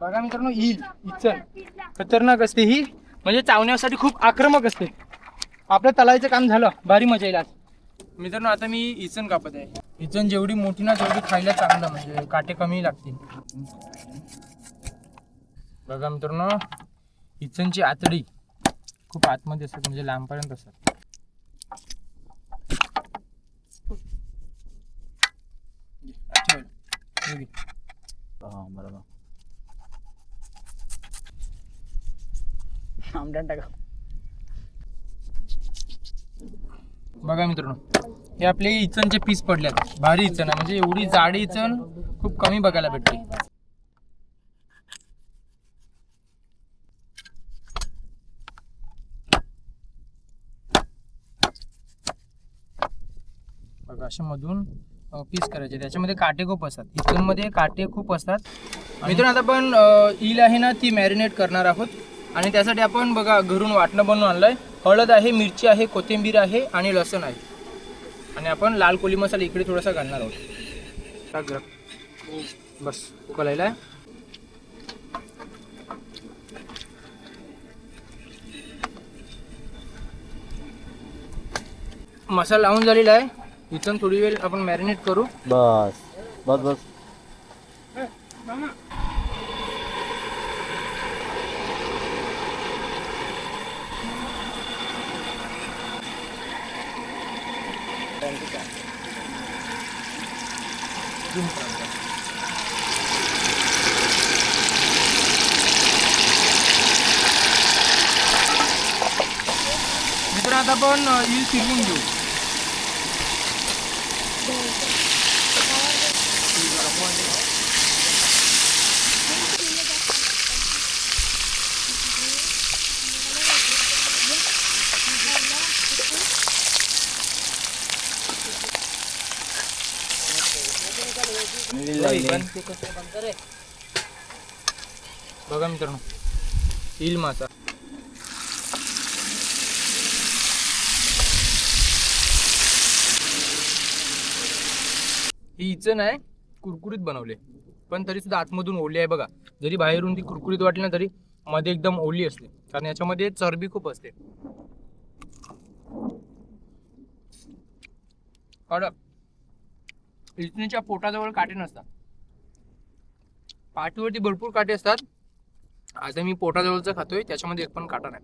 बघा मित्रांनो, इचन खतरनाक असते ही, म्हणजे चावण्यासाठी खूप आक्रमक असते. आपल्या तलावाचं काम झालं, भारी मजा येईल आज. मित्रांनो आता मी इचन कापत आहे. इचन जेवढी मोठी ना तेवढी खायला चांगलं, म्हणजे काटे कमी लागतील. बघा मित्रांनो, इचनची आतडी खूप आतमध्ये असतात, म्हणजे लांबपर्यंत असतात. बरोबर. बघा मित्रांनो, हे आपले इचनचे पीस पडल्यात. भारी इचन आहे, म्हणजे एवढी जाडी इचन खूप कमी बघायला भेटते. बघा अशा मधून पीस करायचे. त्याच्यामध्ये काटे खूप असतात, इचन मध्ये काटे खूप असतात. मित्रांनो आता आपण ईल आहे ना ती मॅरिनेट करणार आहोत. आणि त्यासाठी आपण बघा घरून वाटणं बनवून आणलंय. हळद आहे, मिरची आहे, कोथिंबीर आहे आणि लसूण आहे. आणि आपण लाल कोळी मसाला इकडे थोडासा घालणार आहोत. टाक जरा, बस उकळायला आहे. मसाला लावून झालेला आहे. इथून थोडी वेळ आपण मॅरिनेट करू. बस बस बस. मित्र आता आपण ईल फिरवून घेऊ. बघा मित्रांनो, ईल मासा ही इचन आहे, कुरकुरीत बनवले, पण तरी सुद्धा आतमधून ओली आहे. बघा, जरी बाहेरून ती कुरकुरीत वाटली ना तरी मध्ये एकदम ओली असते, कारण याच्यामध्ये चरबी खूप असते. इचनीच्या पोटाजवळ काटे नसतात, पाठीवरती भरपूर काटे असतात. आता मी पोटाजवळचं खातोय, त्याच्यामध्ये एक पण काटा नाही.